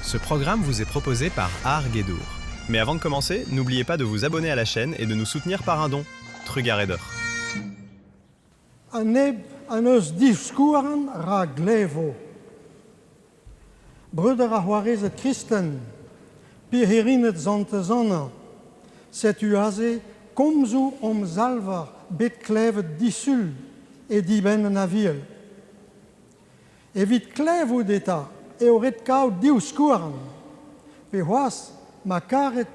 Ce programme vous est proposé par Art Guédour. Mais avant de commencer, n'oubliez pas de vous abonner à la chaîne et de nous soutenir par un don. Trugareder. Aneb an eus diskuren ra glevo. Bruder a c'hoarezet Christen, piherinet zante zanna, set uaze komzou zalvar bet klevet disul e diben an aviel. Evit klevout eta e oret kaout diuskouarn, pe c'hoaz ma karet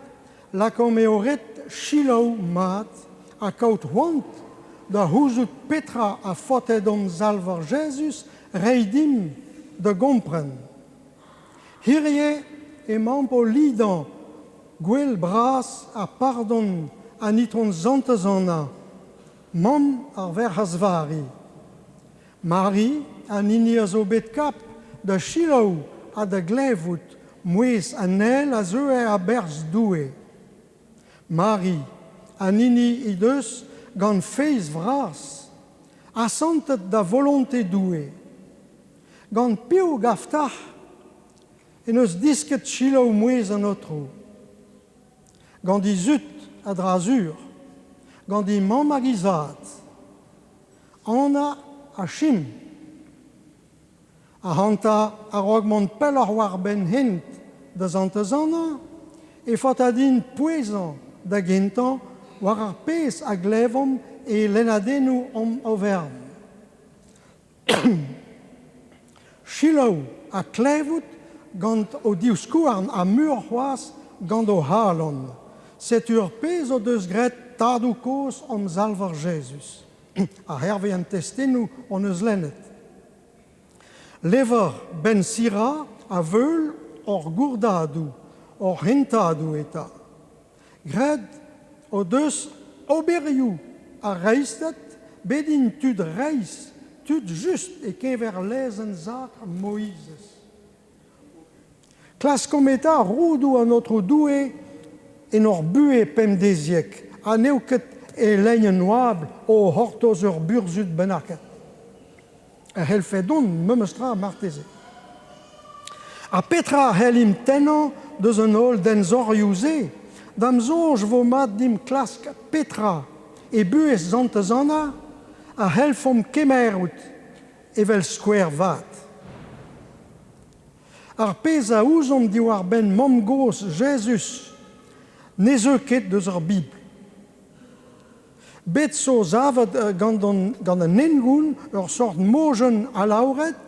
lakom e oret chilou mat a kaout hont da houzout Petra a fotet zalvar Jesus reidim de gompren. Hirie e mampo lidan gwell bras a pardon a nitron zantezana, mam ar ver hasvari. Marie a nini a zo bet kap da chilou a da glevout mouez a nel a zeue a berz doue. Marie a nini i deus gant feiz vras, a santet da volonté doue. Gant piv gaftach, en eus disket chilou mouez an otro. Gant di zut a drazur, gant di mamagizat, Anna a chim, a hanta a rogmont pel ar war ben hent da zantezana, e fatadin pouezan da gentan war ar pez a glevom e lenadenou om overn. Chilou a klevout gant o diuskouarn a mur c'hoaz gant o halon. Set ur pez o deus gret tadou koz zalvar Jesus. A herve an testennou on eus lennet. Lever ben sira a veul or gourdadou, or hentadou eta. Gred o deus oberioù a reistet bedin tud reis, tud just e kever lezen zak Moïses. Klaskom eta roudou an otro doue en or bue pem deziek, a neuket e leign noable o hortoz ur burzut benaket. A hel fedon memeustra marteze. A Petra hel im tenan deus an ol den zoriouse, dam zonj vo mat dim klask Petra e buez zantezana, a hel fom kemerout evel skouer vat. Ar pez a ouzom diwar ben mam gos Jesus, ne zeu ket deus ar Bibl. Bet so zavet gant an engoun ur sort mojen a lauret,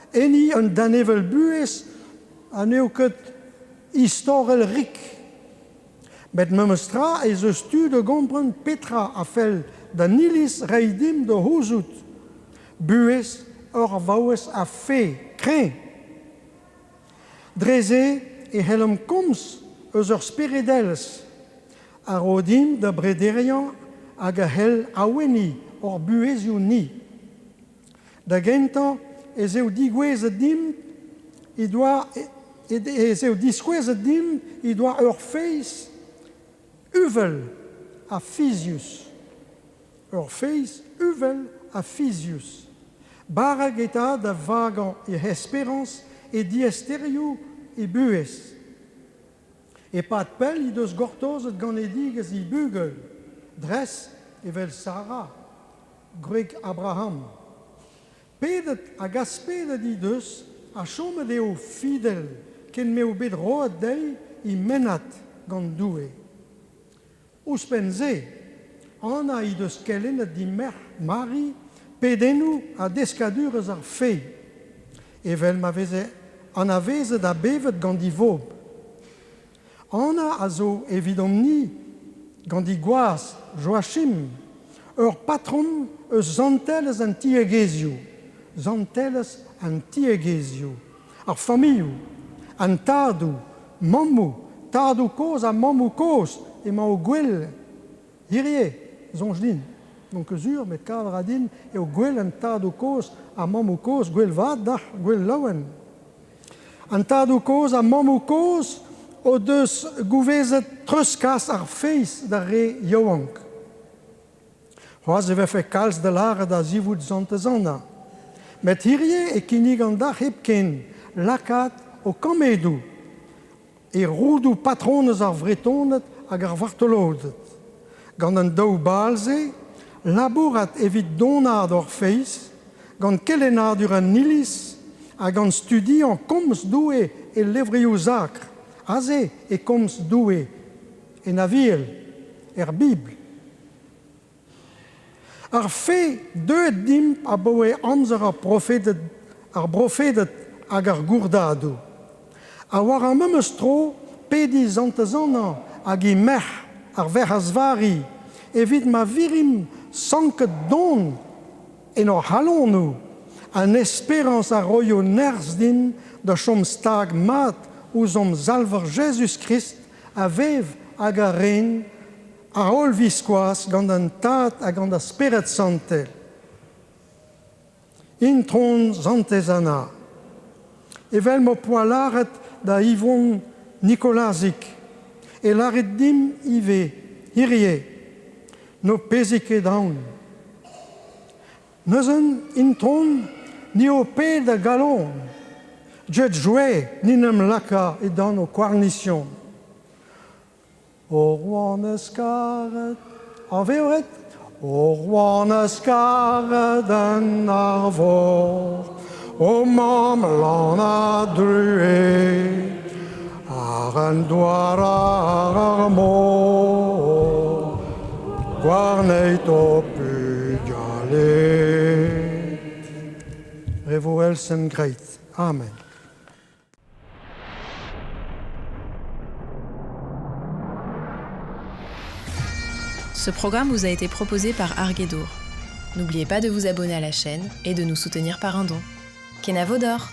eni un danevel buez a neuket istorel rik. Bet memeustra ez eus tu de gompren Petra a fel da nilis reidim de houzout. Buez ur vaouez a fe, kren. Dreze e helm komz eus ur spiridels, a rodim da brederian hag a hel aweni or buezioù ni. Da gentan, ez eo digouezet dim, ez eo diskouezet dim, i doa ur feiz uvel a fizius. Ur feiz uvel a fizius. Barag eta da vagan e esperans e diesterioù e buez. E pat pel i deus gortozet gant edigez i bugel, dres evel Sarah, Greg Abraham. Pedet a gaspedet i deus a chomet eo fidel ken meo bet roet dei i menat gant doue. Ouspenn-se, Anna i deus kelennet di Marie pedennou a deskadurez ar fei. Evel an a vezet a bevet gant di vob. Anna a zo evidom ni gant di gwaz Joachim, ur patron eus zantelez an tiegezioù. Zantelez an tiegezioù. Ar familloù, an tadou, mamou, tadou koz a mamou koz, ema o gwell. Hirie, zonj din. Donc eus ur met kadr a din eo gwell an tadou koz a mamou koz, gwell vat da, gwell laouen. An tadou koz a mamou koz o deus gouvezet treuskas ar feiz da re Joank. C'hoaz e vefe kalz de lare da zivout zantezana. Met hirie e kinnig an da hep ken lakat o kamedou e roudou patrones ar vretonet hag ar vartolodet. Gant an daou balze, labourat evit donad or feiz, gant kelenad ur an nilis, hag an studi an komz doue e levrioù zakr, aze e komz doue e naviel, Bibel. Ar fe deuet dimp a boe amzer ar profetet hag ar gourdadou. A war ar memes tro, pediz antezanan hag e merc'h ar verc'h a zvari, evit ma virim sanket don en ur halon nou, an esperans a roio nerz din da chom stag mat ouz om zalver Jesus Christ a vev hag a ren a ol viskoaz gant an tad hag gant a speret santel. Intron zantezana. Evel mo poalaret da Yvon Nikolazik. E laret dim ive, hirie, no pezik e daoun. Neuzen intron ni o pe da galon. Jet joué ni nem laka e dan o kwarnition. O roan eus karet, an veoret, o roan eus karet an arvor, o mam lan a drue, ar an doar ar mor, gwarneit o pugalet. Revo elsen greit. Amen. Ce programme vous a été proposé par Arguedour. N'oubliez pas de vous abonner à la chaîne et de nous soutenir par un don. Kenavo d'or!